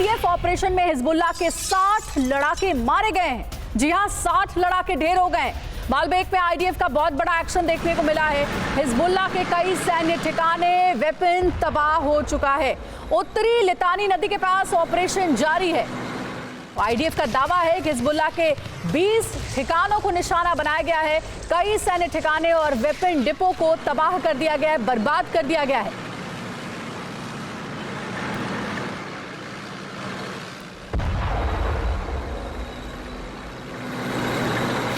IDF operation में Hezbollah के 60 लड़ाके मारे गए हैं। जी हां, 60 लड़ाके ढेर हो गए। बालबेक में आईडीएफ का बहुत बड़ा एक्शन देखने को मिला है। हिजबुल्लाह के कई सैन्य ठिकाने, वेपन तबाह हो चुका है। उत्तरी लितानी नदी के पास ऑपरेशन जारी है। आईडीएफ का दावा है कि हिजबुल्लाह के 20 ठिकानों को निशाना बनाया गया है। कई सैन्य ठिकाने और वेपन डिपो को तबाह कर दिया गया है, बर्बाद कर दिया गया है।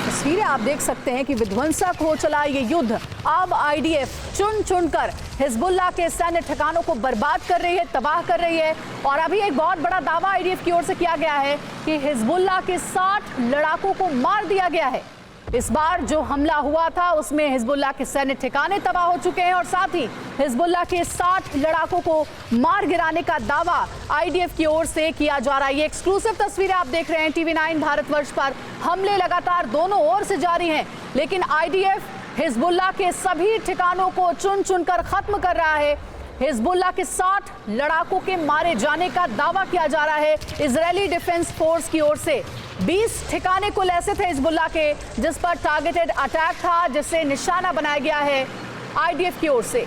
तस्वीरें आप देख सकते हैं कि विध्वंसक हो चला ये युद्ध। अब आईडीएफ चुन चुनकर हिजबुल्लाह के सैन्य ठिकानों को बर्बाद कर रही है, तबाह कर रही है। और अभी एक बहुत बड़ा दावा आईडीएफ की ओर से किया गया है कि हिजबुल्लाह के 60 लड़ाकों को मार दिया गया है। इस बार जो हमला हुआ था उसमें हिजबुल्लाह के सैन्य ठिकाने तबाह हो चुके हैं और साथ ही हिजबुल्लाह के 60 लड़ाकों को मार गिराने का दावा आईडीएफ की ओर से किया जा रहा है। ये एक्सक्लूसिव तस्वीरें आप देख रहे हैं TV9 भारतवर्ष पर। हमले लगातार दोनों ओर से जारी हैं, लेकिन आईडीएफ हिजबुल्लाह के सभी ठिकानों को चुन चुनकर खत्म कर रहा है। हिजबुल्लाह के 60 लड़ाकों के मारे जाने का दावा किया जा रहा है इजरायली डिफेंस फोर्स की ओर से। 20 ठिकाने कुल ऐसे थे हिजबुल्लाह के जिस पर टारगेटेड अटैक था, जिसे निशाना बनाया गया है आईडीएफ की ओर से।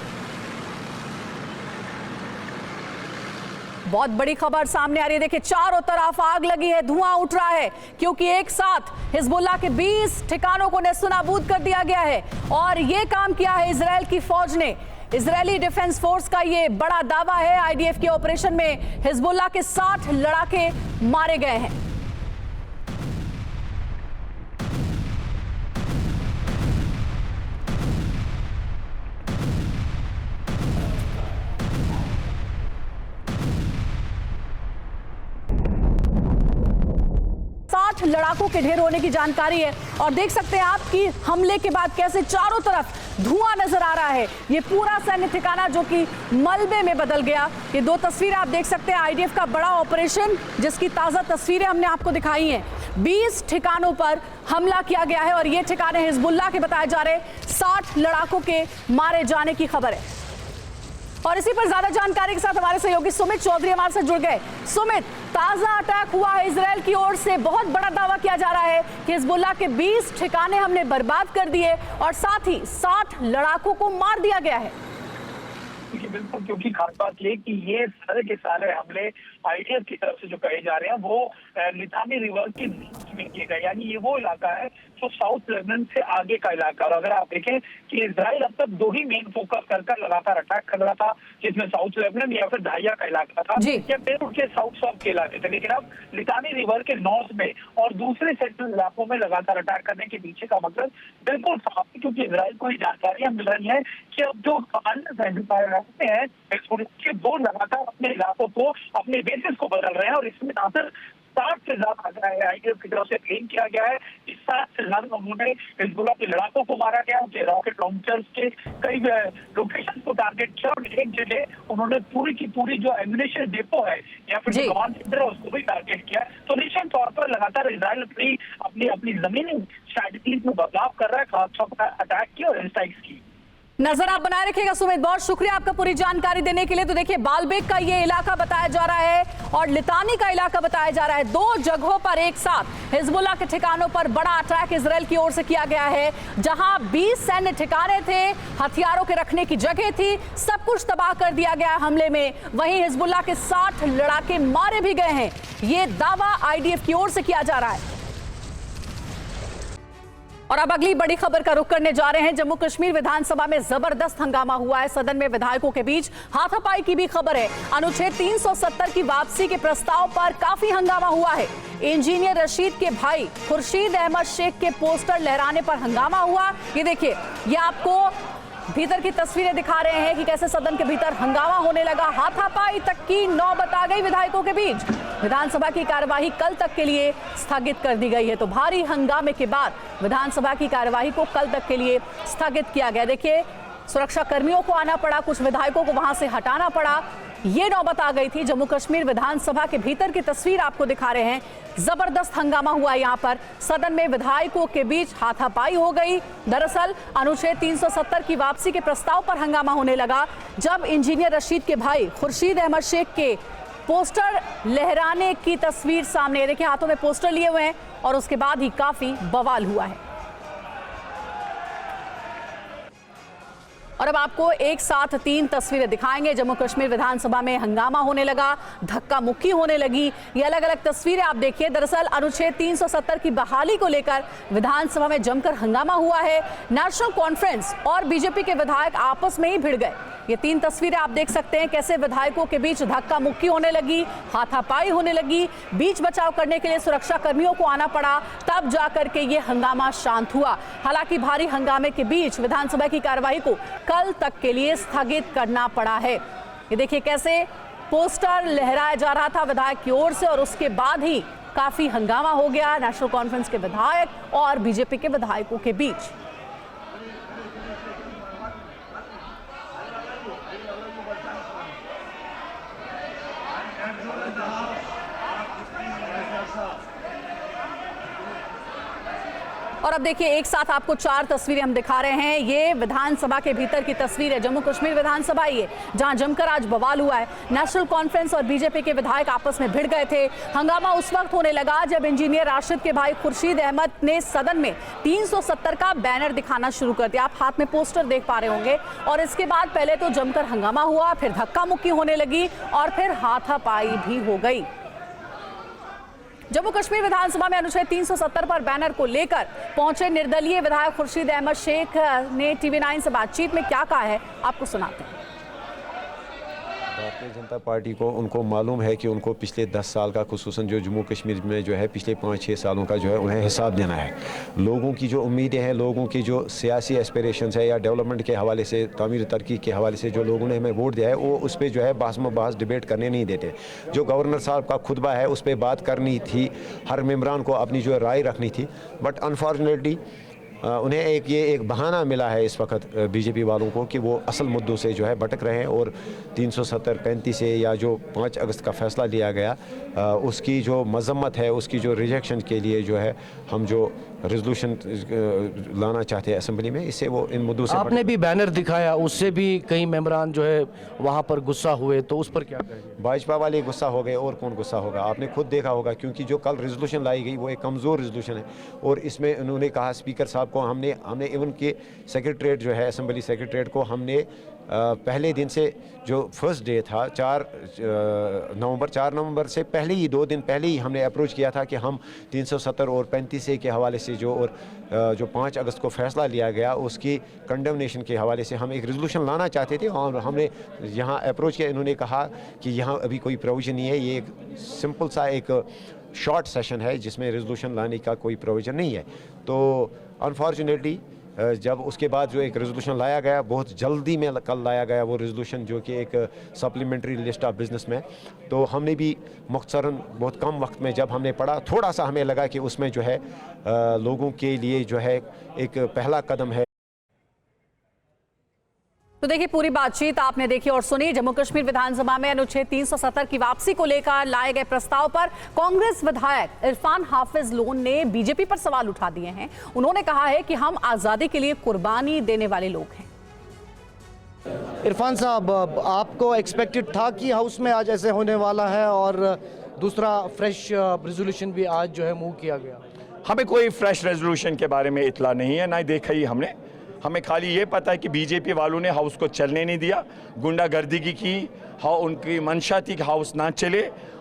बहुत बड़ी खबर सामने आ रही है। देखिए, चारों तरफ आग लगी है, धुआं उठ रहा है, क्योंकि एक साथ हिजबुल्लाह के 20 ठिकानों को नेस्तनाबूद कर दिया गया है। और ये काम किया है इजराइल की फौज ने। इजरायली डिफेंस फोर्स का ये बड़ा दावा है। आईडीएफ के ऑपरेशन में हिजबुल्लाह के 60 लड़ाके मारे गए हैं। लड़ाकों के ढेर होने की जानकारी है और देख सकते हैं आप कि हमले के बाद कैसे चारों तरफ धुआं नजर आ रहा है। ये पूरा सैन्य ठिकाना जो कि मलबे में बदल गया। ये दो तस्वीरें आप देख सकते हैं आईडीएफ का बड़ा ऑपरेशन, जिसकी ताजा तस्वीरें हमने आपको दिखाई हैं। 20 ठिकानों पर हमला किया गया है और ये ठिकाने हिजबुल्लाह के बताए जा रहे 60 लड़ाकों के मारे जाने की खबर है। और इसी पर ज्यादा जानकारी के साथ हमारे सहयोगी सुमित चौधरी हमारे साथ जुड़ गए। सुमित, ताजा अटैक हुआ है इजराइल की ओर से। बहुत बड़ा दावा किया जा रहा है कि हिजबुल्लाह के 20 ठिकाने हमने बर्बाद कर दिए और साथ ही 60 लड़ाकों को मार दिया गया है। बिल्कुल, क्योंकि खास बात ये कि ये सारे के सारे हमले आईडीएफ की तरफ से जो कहे जा रहे हैं वो लितानी रिवर के बीच में किए गए, यानी ये वो इलाका है जो साउथ लेबनान से आगे का इलाका। और अगर आप देखें कि इजराइल अब तक दो ही मेन फोकस कर लगातार अटैक कर रहा था, जिसमें साउथ लेबनान या फिर दाहिया का इलाका था या बेरूट के साउथ के इलाके थे। लेकिन अब लितानी रिवर के नॉर्थ में और दूसरे सेंट्रल इलाकों में लगातार अटैक करने के पीछे का मकसद बिल्कुल साफ है, क्योंकि इजराइल को ये जानकारियां मिल रही है कि अब जो हैं के वो लगातार अपने इलाकों को, अपने बेसिस को बदल रहे हैं। और इसमें ना सिर्फ 60 से ज्यादा आईडीएफ की तरफ से क्लेम किया गया है कि 60 से ज्यादा उन्होंने हिजबुल्लाह के लड़ाकों को मारा गया, उनके रॉकेट लॉन्चर्स के कई लोकेशन को टारगेट किया और एक जगह उन्होंने पूरी की पूरी जो एम्यूनिशन डिपो है या फिर जो कमांड सेंटर है उसको भी टारगेट किया। तो निश्चित तौर पर लगातार इजराइल अपनी जमीनी स्ट्रैटेजीज में बदलाव कर रहा है, खासतौर पर अटैक की और एयर स्ट्राइक्स की। नजर आप बनाए रखिएगा सुमित, बहुत शुक्रिया आपका पूरी जानकारी देने के लिए। तो देखिए, बालबेक का ये इलाका बताया जा रहा है और लितानी का इलाका बताया जा रहा है। दो जगहों पर एक साथ हिजबुल्लाह के ठिकानों पर बड़ा अटैक इजराइल की ओर से किया गया है। जहां 20 सैन्य ठिकाने थे, हथियारों के रखने की जगह थी, सब कुछ तबाह कर दिया गया हमले में। वहीं हिजबुल्लाह के 60 लड़ाके मारे भी गए हैं। ये दावा आईडीएफ की ओर से किया जा रहा है। और अब अगली बड़ी खबर का रुख करने जा रहे हैं। जम्मू कश्मीर विधानसभा में जबरदस्त हंगामा हुआ है। सदन में विधायकों के बीच हाथापाई की भी खबर है। अनुच्छेद 370 की वापसी के प्रस्ताव पर काफी हंगामा हुआ है। इंजीनियर रशीद के भाई खुर्शीद अहमद शेख के पोस्टर लहराने पर हंगामा हुआ। ये देखिए, ये आपको भीतर की तस्वीरें दिखा रहे हैं कि कैसे सदन के भीतर हंगामा होने लगा। हाथापाई तक की नौबत आ गई विधायकों के बीच। विधानसभा की कार्यवाही कल तक के लिए स्थगित कर दी गई है। तो भारी हंगामे के बाद विधानसभा की कार्यवाही को कल तक के लिए स्थगित किया गया। देखिए, सुरक्षा कर्मियों को आना पड़ा, कुछ विधायकों को वहां से हटाना पड़ा। ये नौबत आ गई थी। जम्मू कश्मीर विधानसभा के भीतर की तस्वीर आपको दिखा रहे हैं। जबरदस्त हंगामा हुआ यहाँ पर। सदन में विधायकों के बीच हाथापाई हो गई। दरअसल अनुच्छेद 370 की वापसी के प्रस्ताव पर हंगामा होने लगा जब इंजीनियर रशीद के भाई खुर्शीद अहमद शेख के पोस्टर लहराने की तस्वीर सामने, देखिए हाथों में पोस्टर लिए हुए हैं और उसके बाद ही काफी बवाल हुआ है। और अब आपको एक साथ 3 तस्वीरें दिखाएंगे। जम्मू कश्मीर विधानसभा में हंगामा होने लगा, धक्का मुक्की होने लगी। ये अलग अलग तस्वीरें आप देखिए। दरअसल अनुच्छेद 370 की बहाली को लेकर विधानसभा में जमकर हंगामा हुआ है। नेशनल कॉन्फ्रेंस और बीजेपी के विधायक आपस में ही भिड़ गए। ये 3 तस्वीरें आप देख सकते हैं कैसे विधायकों के बीच धक्का मुक्की होने लगी, हाथापाई होने लगी, बीच बचाव करने के लिए सुरक्षा कर्मियों को आना पड़ा, तब जाकर के ये हंगामा शांत हुआ। हालांकि भारी हंगामे के बीच विधानसभा की कार्यवाही को कल तक के लिए स्थगित करना पड़ा है। ये देखिए कैसे पोस्टर लहराया जा रहा था विधायक की ओर से और उसके बाद ही काफी हंगामा हो गया नेशनल कॉन्फ्रेंस के विधायक और बीजेपी के विधायकों के बीच। और अब देखिए एक साथ आपको 4 तस्वीरें हम दिखा रहे हैं। ये विधानसभा के भीतर की तस्वीर है, जम्मू कश्मीर विधानसभा ये जहां जमकर आज बवाल हुआ है। नेशनल कॉन्फ्रेंस और बीजेपी के विधायक आपस में भिड़ गए थे। हंगामा उस वक्त होने लगा जब इंजीनियर राशिद के भाई खुर्शीद अहमद ने सदन में 370 का बैनर दिखाना शुरू कर दिया। आप हाथ में पोस्टर देख पा रहे होंगे। और इसके बाद पहले तो जमकर हंगामा हुआ, फिर धक्का मुक्की होने लगी और फिर हाथापाई भी हो गई। जम्मू कश्मीर विधानसभा में अनुच्छेद 370 पर बैनर को लेकर पहुंचे निर्दलीय विधायक खुर्शीद अहमद शेख ने TV9 से बातचीत में क्या कहा है, आपको सुनाते हैं। भारतीय जनता पार्टी को उनको मालूम है कि उनको पिछले 10 साल का खुसूसन जो जम्मू कश्मीर में जो है पिछले 5-6 सालों का जो है उन्हें हिसाब देना है। लोगों की जो उम्मीदें हैं, लोगों की जो सियासी एस्पिरेशंस है या डेवलपमेंट के हवाले से, तामीर तरक्की के हवाले से जो लोगों ने हमें वोट दिया है वो उस पर जो है बहस डिबेट करने नहीं देते। जो गवर्नर साहब का खुतबा है उस पर बात करनी थी, हर मेम्बरान को अपनी जो राय रखनी थी, बट अनफॉर्चुनेटली उन्हें एक बहाना मिला है इस वक्त बीजेपी वालों को कि वो असल मुद्दों से जो है भटक रहे हैं और 370-35 से या जो 5 अगस्त का फैसला लिया गया उसकी जो मजम्मत है, उसकी जो रिजेक्शन के लिए जो है हम जो रेजोल्यूशन लाना चाहते हैं असेंबली में, इससे वो इन मुद्दों से आपने भी बैनर दिखाया, उससे भी कई मेंबरान जो है वहाँ पर गुस्सा हुए, तो उस पर क्या कहेंगे? भाजपा वाले गुस्सा हो गए और कौन गुस्सा होगा? आपने खुद देखा होगा क्योंकि जो कल रेजोल्यूशन लाई गई वो एक कमज़ोर रेजोल्यूशन है और इसमें उन्होंने कहा स्पीकर साहब को हमने इवन के सेक्रेटरीट जो है असेंबली सेक्रेटरीट को हमने पहले दिन से जो फर्स्ट डे था 4 नवंबर से पहले ही 2 दिन पहले ही हमने अप्रोच किया था कि हम 370 और 35 के हवाले से जो 5 अगस्त को फैसला लिया गया उसकी कंडेमनेशन के हवाले से हम एक रेजोल्यूशन लाना चाहते थे और हमने यहाँ अप्रोच किया। इन्होंने कहा कि यहाँ अभी कोई प्रोविज़न नहीं है, ये एक सिंपल सा एक शॉर्ट सेशन है जिसमें रेजोल्यूशन लाने का कोई प्रोविज़न नहीं है। तो अनफॉर्चुनेटली जब उसके बाद जो एक रेजोल्यूशन लाया गया, बहुत जल्दी में कल लाया गया वो रेजोल्यूशन जो कि एक सप्लीमेंट्री लिस्ट ऑफ बिजनेस में, तो हमने भी मुख्तसरन बहुत कम वक्त में जब हमने पढ़ा थोड़ा सा हमें लगा कि उसमें जो है लोगों के लिए जो है एक पहला कदम है। तो देखिए पूरी बातचीत आपने देखी और सुनी। जम्मू कश्मीर विधानसभा में अनुच्छेद 370 की वापसी को लेकर लाए गए प्रस्ताव पर कांग्रेस विधायक इरफान हाफिज लोन ने बीजेपी पर सवाल उठा दिए हैं। उन्होंने कहा है कि हम आजादी के लिए कुर्बानी देने वाले लोग हैं। इरफान साहब, आपको एक्सपेक्टेड था कि हाउस में आज ऐसे होने वाला है और दूसरा फ्रेश रेजोल्यूशन भी आज जो है मूव किया गया? हमें कोई फ्रेश रेजोल्यूशन के बारे में इतला नहीं है, ना ही देखा ही हमने। हमें खाली ये पता है कि बीजेपी वालों ने हाउस को चलने नहीं दिया, गुंडागर्दी की। हाँ, उनकी मंशा थी कि हाउस ना चले।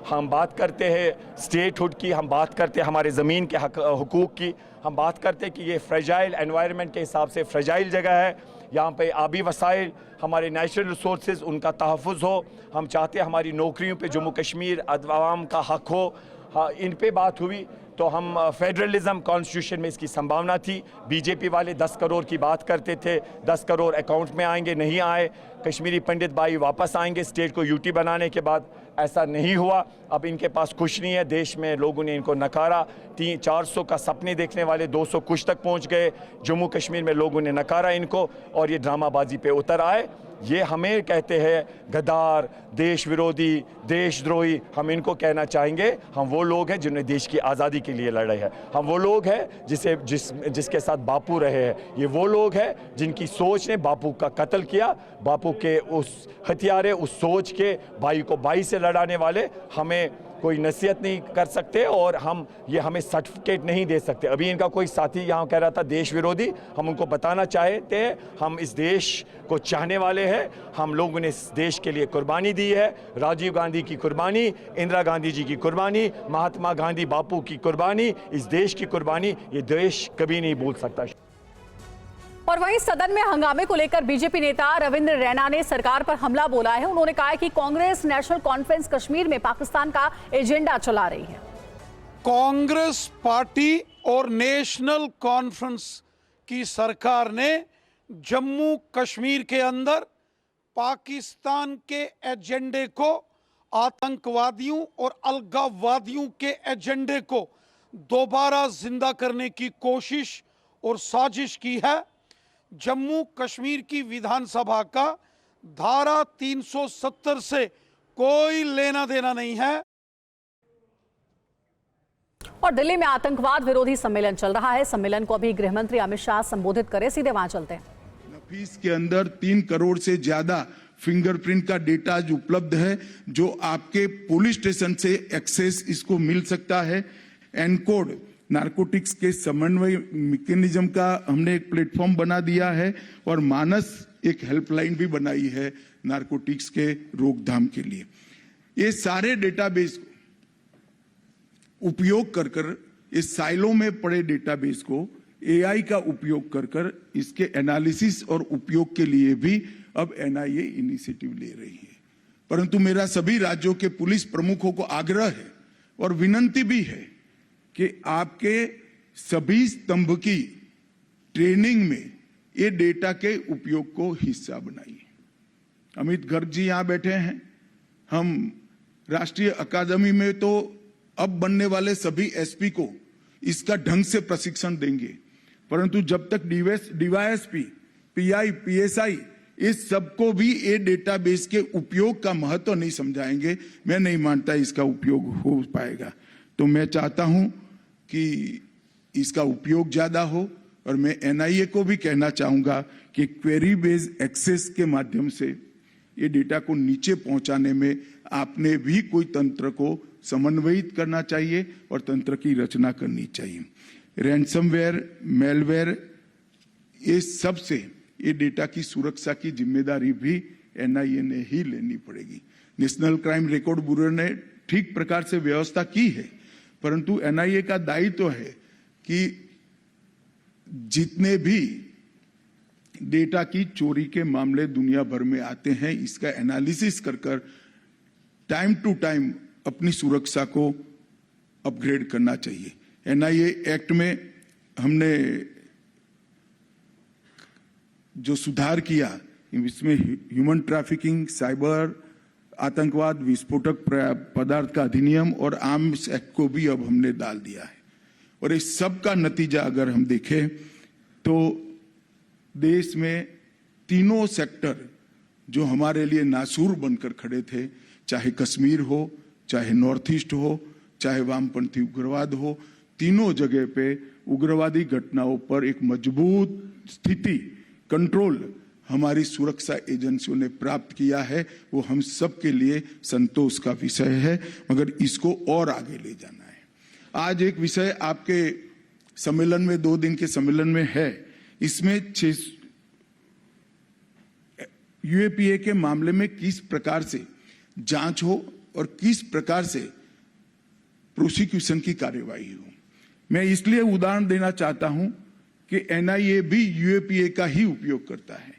हम बात करते हैं स्टेटहुड की, हम बात करते हैं हमारे ज़मीन के हुकूक की, हम बात करते हैं कि ये फ्रेजाइल एनवायरनमेंट के हिसाब से फ्रेजाइल जगह है। यहाँ पे आबी वसाइल, हमारे नेचुरल रिसोर्सेज, उनका तहफ़्फ़ुज़ हो। हम चाहते हैं हमारी नौकरियों पे जम्मू कश्मीर अवाम का हक हो। हाँ, इन पे बात हुई तो हम फेडरलिज्म कॉन्स्टिट्यूशन में इसकी संभावना थी। बीजेपी वाले 10 करोड़ की बात करते थे, 10 करोड़ अकाउंट में आएंगे, नहीं आए। कश्मीरी पंडित भाई वापस आएंगे स्टेट को यूटी बनाने के बाद, ऐसा नहीं हुआ। अब इनके पास कुछ नहीं है, देश में लोगों ने इनको नकारा। 400 का सपने देखने वाले 200 कुछ तक पहुंच गए। जम्मू कश्मीर में लोगों ने नकारा इनको और ये ड्रामाबाजी पे उतर आए। ये हमें कहते हैं गद्दार, देश विरोधी, देशद्रोही। हम इनको कहना चाहेंगे, हम वो लोग हैं जिन्होंने देश की आज़ादी के लिए लड़े हैं। हम वो लोग हैं जिसके साथ बापू रहे हैं। ये वो लोग हैं जिनकी सोच ने बापू का कत्ल किया। बापू के उस हथियारे, उस सोच के भाई को भाई से लड़ाने वाले हमें कोई नसीहत नहीं कर सकते और हमें सर्टिफिकेट नहीं दे सकते। अभी इनका कोई साथी यहाँ कह रहा था देश विरोधी। हम उनको बताना चाहते हैं, हम इस देश को चाहने वाले हैं। हम लोगों ने इस देश के लिए कुर्बानी दी है। राजीव गांधी की कुर्बानी, इंदिरा गांधी जी की कुर्बानी, महात्मा गांधी बापू की कुर्बानी, इस देश की कुर्बानी, ये देश कभी नहीं भूल सकता। और वहीं सदन में हंगामे को लेकर बीजेपी नेता रविंद्र रैना ने सरकार पर हमला बोला है। उन्होंने कहा है कि कांग्रेस नेशनल कॉन्फ्रेंस कश्मीर में पाकिस्तान का एजेंडा चला रही है। कांग्रेस पार्टी और नेशनल कॉन्फ्रेंस की सरकार ने जम्मू कश्मीर के अंदर पाकिस्तान के एजेंडे को, आतंकवादियों और अलगाववादियों के एजेंडे को दोबारा जिंदा करने की कोशिश और साजिश की है। जम्मू कश्मीर की विधानसभा का धारा 370 से कोई लेना देना नहीं है। और दिल्ली में आतंकवाद विरोधी सम्मेलन चल रहा है। सम्मेलन को अभी गृह मंत्री अमित शाह संबोधित करे, सीधे वहां चलते हैं। नफीस के अंदर 3 करोड़ से ज्यादा फिंगरप्रिंट का डेटा आज उपलब्ध है, जो आपके पुलिस स्टेशन से एक्सेस इसको मिल सकता है। एनकोड नारकोटिक्स के समन्वय मैकेनिज्म का हमने एक प्लेटफॉर्म बना दिया है और मानस एक हेल्पलाइन भी बनाई है नारकोटिक्स के रोकथाम के लिए। ये सारे डेटाबेस को उपयोग कर इस साइलो में पड़े डेटाबेस को एआई का उपयोग कर इसके एनालिसिस और उपयोग के लिए भी अब एनआईए इनिशिएटिव ले रही है। परंतु मेरा सभी राज्यों के पुलिस प्रमुखों को आग्रह है और विनंती भी है कि आपके सभी स्तंभ की ट्रेनिंग में ये डेटा के उपयोग को हिस्सा बनाइए। अमित गर्ग जी यहां बैठे हैं। हम राष्ट्रीय अकादमी में तो अब बनने वाले सभी एसपी को इसका ढंग से प्रशिक्षण देंगे, परंतु जब तक डीवाईएसपी, पीआई, पीएसआई इस सबको भी ये डेटाबेस के उपयोग का महत्व नहीं समझाएंगे, मैं नहीं मानता इसका उपयोग हो पाएगा। तो मैं चाहता हूं कि इसका उपयोग ज्यादा हो और मैं एनआईए को भी कहना चाहूंगा कि क्वेरी बेस्ड एक्सेस के माध्यम से ये डेटा को नीचे पहुंचाने में आपने भी कोई तंत्र को समन्वयित करना चाहिए और तंत्र की रचना करनी चाहिए। रैंसमवेयर, मेलवेयर, ये सबसे ये डेटा की सुरक्षा की जिम्मेदारी भी एनआईए ने ही लेनी पड़ेगी। नेशनल क्राइम रिकॉर्ड ब्यूरो ने ठीक प्रकार से व्यवस्था की है, परंतु एनआईए का दायित्व है कि जितने भी डेटा की चोरी के मामले दुनिया भर में आते हैं, इसका एनालिसिस कर टाइम टू टाइम अपनी सुरक्षा को अपग्रेड करना चाहिए। एनआईए एक्ट में हमने जो सुधार किया, इसमें ह्यूमन ट्रैफिकिंग, साइबर, आतंकवाद, विस्फोटक पदार्थ का अधिनियम और आर्म्स एक्ट को भी अब हमने डाल दिया है। और इस सब का नतीजा अगर हम देखें तो देश में तीनों सेक्टर जो हमारे लिए नासूर बनकर खड़े थे, चाहे कश्मीर हो, चाहे नॉर्थ ईस्ट हो, चाहे वामपंथी उग्रवाद हो, तीनों जगह पे उग्रवादी घटनाओं पर एक मजबूत स्थिति, कंट्रोल हमारी सुरक्षा एजेंसियों ने प्राप्त किया है। वो हम सब के लिए संतोष का विषय है, मगर इसको और आगे ले जाना है। आज एक विषय आपके सम्मेलन में, 2 दिन के सम्मेलन में है, इसमें यूएपीए के मामले में किस प्रकार से जांच हो और किस प्रकार से प्रोसिक्यूशन की कार्यवाही हो। मैं इसलिए उदाहरण देना चाहता हूं कि एनआईए भी यूएपीए का ही उपयोग करता है।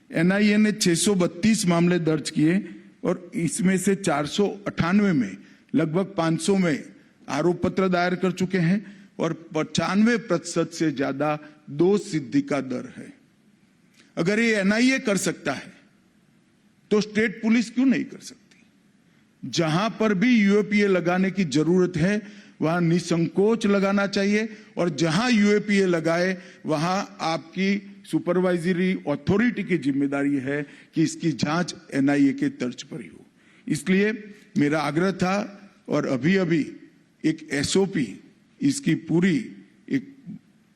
एनआईए ने 632 मामले दर्ज किए और इसमें से 498 में लगभग 500 में आरोप पत्र दायर कर चुके हैं और 95% से ज्यादा दोष सिद्धि का दर है। अगर ये एनआईए कर सकता है तो स्टेट पुलिस क्यों नहीं कर सकती? जहां पर भी यूएपीए लगाने की जरूरत है वहां निसंकोच लगाना चाहिए और जहां यूएपीए लगाए वहां आपकी सुपरवाइजरी अथॉरिटी की जिम्मेदारी है कि इसकी जांच एनआईए के तर्ज पर ही हो। इसलिए मेरा आग्रह था और अभी एक एसओपी इसकी पूरी एक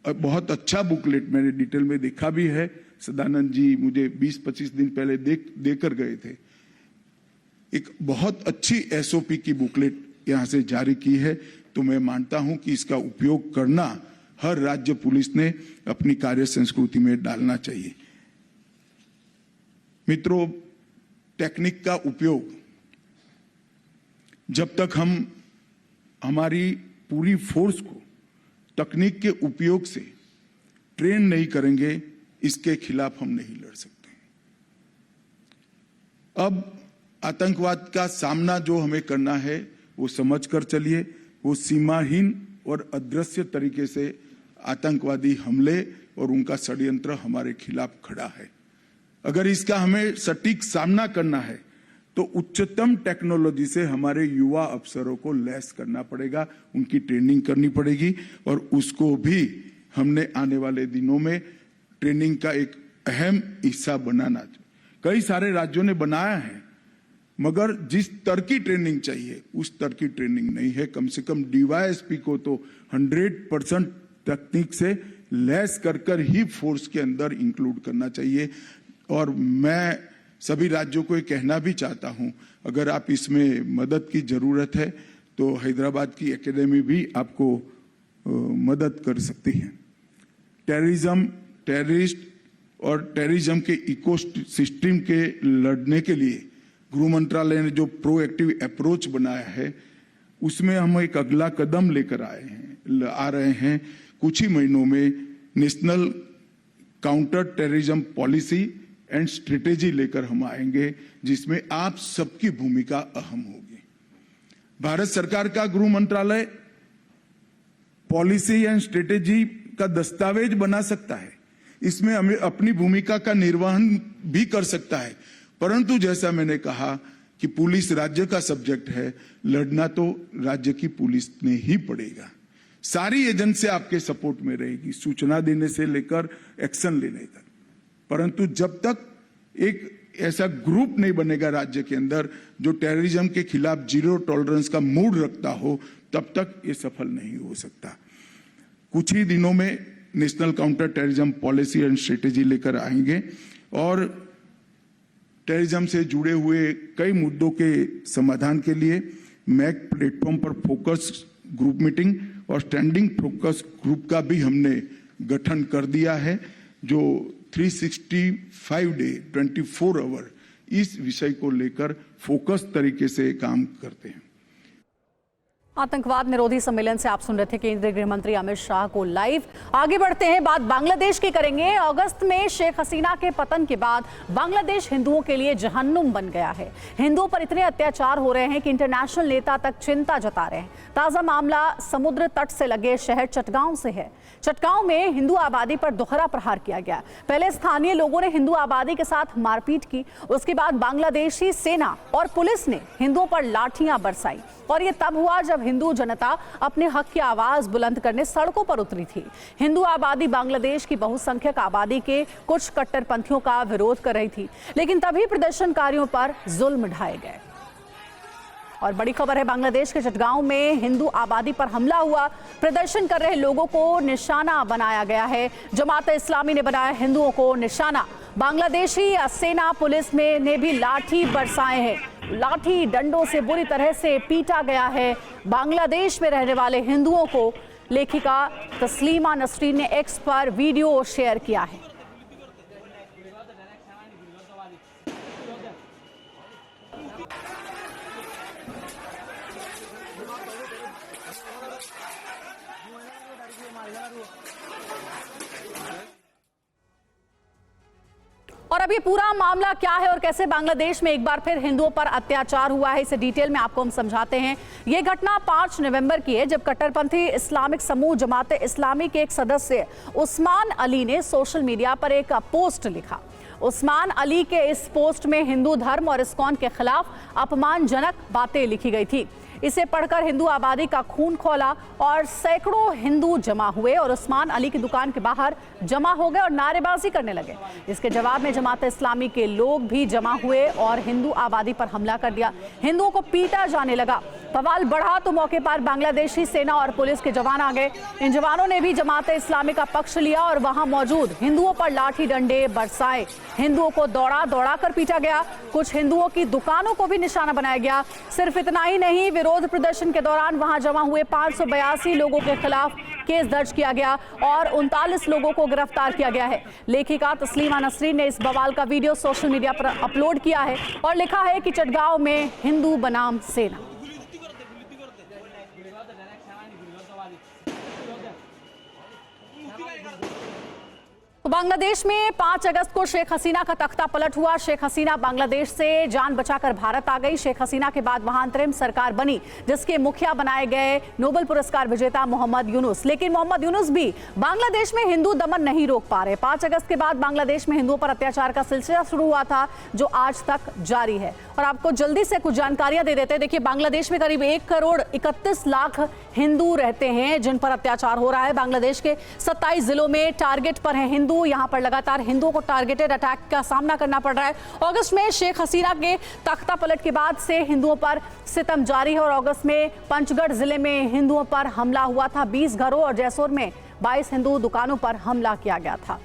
बहुत अच्छा बुकलेट मैंने डिटेल में देखा भी है। सदानंद जी मुझे 20-25 दिन पहले देकर गए थे। एक बहुत अच्छी एसओपी की बुकलेट यहां से जारी की है, तो मैं मानता हूं कि इसका उपयोग करना हर राज्य पुलिस ने अपनी कार्य संस्कृति में डालना चाहिए। मित्रों, टेक्निक का उपयोग जब तक हम हमारी पूरी फोर्स को तकनीक के उपयोग से ट्रेन नहीं करेंगे, इसके खिलाफ हम नहीं लड़ सकते। अब आतंकवाद का सामना जो हमें करना है वो समझकर चलिए। वो सीमाहीन और अदृश्य तरीके से आतंकवादी हमले और उनका षड्यंत्र हमारे खिलाफ खड़ा है। अगर इसका हमें सटीक सामना करना है तो उच्चतम टेक्नोलॉजी से हमारे युवा अफसरों को लैस करना पड़ेगा, उनकी ट्रेनिंग करनी पड़ेगी और उसको भी हमने आने वाले दिनों में ट्रेनिंग का एक अहम हिस्सा बनाना। कई सारे राज्यों ने बनाया है, मगर जिस स्तर की ट्रेनिंग चाहिए उस स्तर की ट्रेनिंग नहीं है। कम से कम डीवाईएसपी को तो 100% तकनीक से लैस कर ही फोर्स के अंदर इंक्लूड करना चाहिए। और मैं सभी राज्यों को ये कहना भी चाहता हूं, अगर आप इसमें मदद की जरूरत है तो हैदराबाद की एकेडमी भी आपको मदद कर सकती है। टेररिस्ट और टेररिज्म के इकोसिस्टम के लड़ने के लिए गृह मंत्रालय ने जो प्रोएक्टिव अप्रोच बनाया है उसमें हम एक अगला कदम लेकर आ रहे हैं। कुछ ही महीनों में national counter terrorism policy and strategy लेकर हम आएंगे, जिसमें आप सबकी भूमिका अहम होगी। भारत सरकार का गृह मंत्रालय पॉलिसी एंड स्ट्रेटेजी का दस्तावेज बना सकता है, इसमें हमें अपनी भूमिका का निर्वहन भी कर सकता है, परंतु जैसा मैंने कहा कि पुलिस राज्य का सब्जेक्ट है, लड़ना तो राज्य की पुलिस ने ही पड़ेगा। सारी एजेंसी आपके सपोर्ट में रहेगी, सूचना देने से लेकर एक्शन लेने तक। परंतु जब तक एक ऐसा ग्रुप नहीं बनेगा राज्य के अंदर जो टेररिज्म के खिलाफ जीरो टॉलरेंस का मूड रखता हो, तब तक ये सफल नहीं हो सकता। कुछ ही दिनों में national counter terrorism policy and strategy लेकर आएंगे और टेररिज्म से जुड़े हुए कई मुद्दों के समाधान के लिए मैक प्लेटफॉर्म पर फोकस ग्रुप मीटिंग और स्टैंडिंग फोकस ग्रुप का भी हमने गठन कर दिया है, जो 365 डे 24 आवर इस विषय को लेकर फोकस तरीके से काम करते हैं। आतंकवाद निरोधी सम्मेलन से आप सुन रहे थे केंद्रीय गृह मंत्री अमित शाह को लाइव। आगे बढ़ते हैं, बात बांग्लादेश की करेंगे। अगस्त में शेख हसीना के पतन के बाद बांग्लादेश हिंदुओं के लिए जहन्नुम बन गया है। हिंदुओं पर इतने अत्याचार हो रहे हैं कि इंटरनेशनल नेता तक चिंता जता रहे हैं। ताजा मामला समुद्र तट से लगे शहर चटगांव से है। चटगांव में हिंदू आबादी पर दोहरा प्रहार किया गया। पहले स्थानीय लोगों ने हिंदू आबादी के साथ मारपीट की, उसके बाद बांग्लादेशी सेना और पुलिस ने हिंदुओं पर लाठियां बरसाई और ये तब हुआ जब हिंदू जनता अपने हक की आवाज बुलंद करने सड़कों पर उतरी थी। हिंदू आबादी बांग्लादेश की बहुसंख्यक आबादी के कुछ कट्टरपंथियों का विरोध कर रही थी, लेकिन तभी प्रदर्शनकारियों पर जुल्म ढाए गए। और बड़ी खबर है, बांग्लादेश के चटगांव में हिंदू आबादी पर हमला हुआ। प्रदर्शन कर रहे लोगों को निशाना बनाया गया है। जमात इस्लामी ने बनाया हिंदुओं को निशाना। बांग्लादेशी सेना पुलिस में ने भी लाठी बरसाए हैं। लाठी डंडों से बुरी तरह से पीटा गया है बांग्लादेश में रहने वाले हिंदुओं को। लेखिका तस्लीमा नसरीन ने एक्स पर वीडियो शेयर किया है। और अब ये पूरा मामला क्या है और कैसे बांग्लादेश में एक बार फिर हिंदुओं पर अत्याचार हुआ है, इसे डिटेल में आपको हम समझाते हैं। ये घटना 5 नवंबर की है, जब कट्टरपंथी इस्लामिक समूह जमात इस्लामी के एक सदस्य उस्मान अली ने सोशल मीडिया पर एक पोस्ट लिखा। उस्मान अली के इस पोस्ट में हिंदू धर्म और इस्कॉन के खिलाफ अपमानजनक बातें लिखी गई थी। इसे पढ़कर हिंदू आबादी का खून खौला और सैकड़ों हिंदू जमा हुए और उस्मान अली की दुकान के बाहर जमा हो गए और नारेबाजी करने लगे। इसके जवाब में जमात इस्लामी के लोग भी जमा हुए और हिंदू आबादी पर हमला कर दिया। हिंदुओं को पीटा जाने लगा। बवाल बढ़ा तो मौके पर बांग्लादेशी सेना और पुलिस के जवान आ गए। इन जवानों ने भी जमात इस्लामी का पक्ष लिया और वहां मौजूद हिंदुओं पर लाठी डंडे बरसाए। हिंदुओं को दौड़ा दौड़ा कर पीटा गया। कुछ हिंदुओं की दुकानों को भी निशाना बनाया गया। सिर्फ इतना ही नहीं, विरोध प्रदर्शन के दौरान वहां जमा हुए 582 लोगों के खिलाफ केस दर्ज किया गया और 39 लोगों को गिरफ्तार किया गया है। लेखिका तस्लीमा नसरीन ने इस बवाल का वीडियो सोशल मीडिया पर अपलोड किया है और लिखा है कि चटगांव में हिंदू बनाम सेना। तो बांग्लादेश में 5 अगस्त को शेख हसीना का तख्ता पलट हुआ। शेख हसीना बांग्लादेश से जान बचाकर भारत आ गई। शेख हसीना के बाद वहां अंतरिम सरकार बनी जिसके मुखिया बनाए गए नोबेल पुरस्कार विजेता मोहम्मद यूनुस। लेकिन मोहम्मद यूनुस भी बांग्लादेश में हिंदू दमन नहीं रोक पा रहे। 5 अगस्त के बाद बांग्लादेश में हिंदुओं पर अत्याचार का सिलसिला शुरू हुआ था जो आज तक जारी है। और आपको जल्दी से कुछ जानकारियां दे देते हैं। देखिए, बांग्लादेश में करीब 1 करोड़ 31 लाख हिंदू रहते हैं जिन पर अत्याचार हो रहा है। बांग्लादेश के 27 जिलों में टारगेट पर है हिंदू। यहां पर लगातार हिंदुओं को टारगेटेड अटैक का सामना करना पड़ रहा है। अगस्त में शेख हसीना के तख्ता पलट के बाद से हिंदुओं पर सितम जारी है और अगस्त में पंचगढ़ जिले में हिंदुओं पर हमला हुआ था। 20 घरों और जैसोर में 22 हिंदू दुकानों पर हमला किया गया था।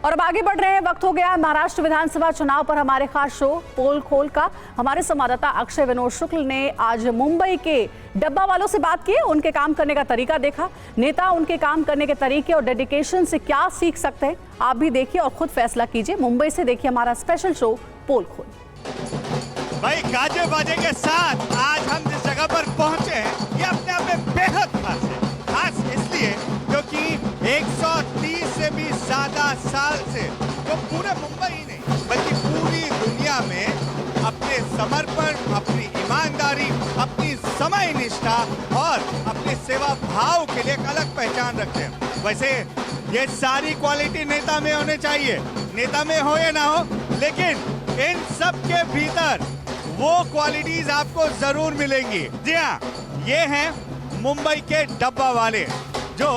और अब आगे बढ़ रहे हैं, वक्त हो गया महाराष्ट्र विधानसभा चुनाव पर हमारे खास शो पोल खोल का। हमारे संवाददाता अक्षय विनोद शुक्ल ने आज मुंबई के डब्बा वालों से बात की, उनके काम करने का तरीका देखा। नेता उनके काम करने के तरीके और डेडिकेशन से क्या सीख सकते हैं, आप भी देखिए और खुद फैसला कीजिए। मुंबई से देखिए हमारा स्पेशल शो पोल खोल। भाई गाजे बाजे के साथ आज हम जिस जगह पर पहुंचे हैं ये अपने आप में बेहद खास है। खास इसलिए क्योंकि 130 से भी ज्यादा साल से जो पूरे मुंबई ही नहीं बल्कि पूरी दुनिया में अपने समर्पण, अपनी ईमानदारी, अपनी समय निष्ठा और अपने सेवा भाव के लिए एक अलग पहचान रखते हैं। वैसे ये सारी क्वालिटी नेता में होने चाहिए, नेता में हो या ना हो, लेकिन इन सब के भीतर वो क्वालिटीज आपको जरूर मिलेंगी। जी हाँ, ये हैं मुंबई के डब्बा वाले जो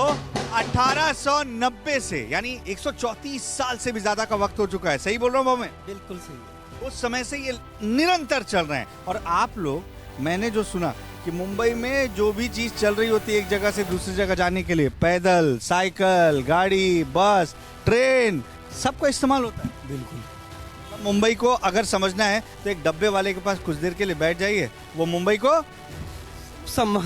1890 से यानी 134 साल से भी ज्यादा का वक्त हो चुका है। सही बोल रहा हूँ मैं? बिल्कुल सही। उस समय से ये निरंतर चल रहे हैं। और आप लोग, मैंने जो सुना कि मुंबई में जो भी चीज चल रही होती है एक जगह से दूसरी जगह जाने के लिए, पैदल, साइकिल, गाड़ी, बस, ट्रेन, सबका इस्तेमाल होता है। बिल्कुल। मुंबई को अगर समझना है तो एक डब्बे वाले के पास कुछ देर के लिए बैठ जाइए, वो मुंबई को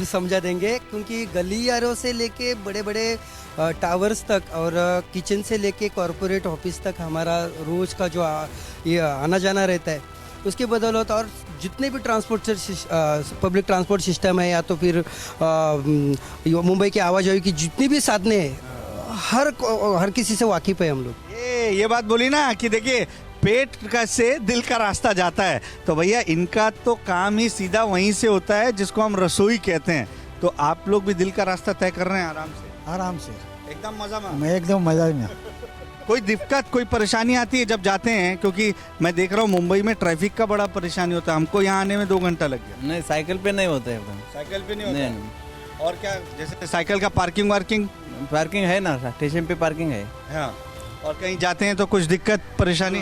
समझा देंगे। क्योंकि गलियारों से लेके बड़े बड़े टावर्स तक और किचन से लेके कॉरपोरेट ऑफिस तक हमारा रोज का जो ये आना जाना रहता है उसके बदौलत, और जितने भी ट्रांसपोर्ट पब्लिक ट्रांसपोर्ट सिस्टम है या तो फिर मुंबई के आवाजाही की जितनी भी साधने हैं, हर किसी से वाकिफ है हम लोग। ये बात बोली ना कि देखिए पेट का से दिल का रास्ता जाता है, तो भैया इनका तो काम ही सीधा वहीं से होता है जिसको हम रसोई कहते हैं। तो आप लोग भी दिल का रास्ता तय कर रहे हैं आराम से? आराम से, एकदम मजा में। मैं एकदम मजा में। कोई दिक्कत, कोई परेशानी आती है जब जाते हैं? क्योंकि मैं देख रहा हूँ मुंबई में ट्रैफिक का बड़ा परेशानी होता है। हमको यहाँ आने में 2 घंटा लग गया। नहीं, साइकिल पे नहीं होता है। साइकिल पे नहीं होता है। और क्या, जैसे साइकिल का पार्किंग है ना, स्टेशन पे पार्किंग है। हाँ, और कहीं जाते हैं तो कुछ दिक्कत परेशानी?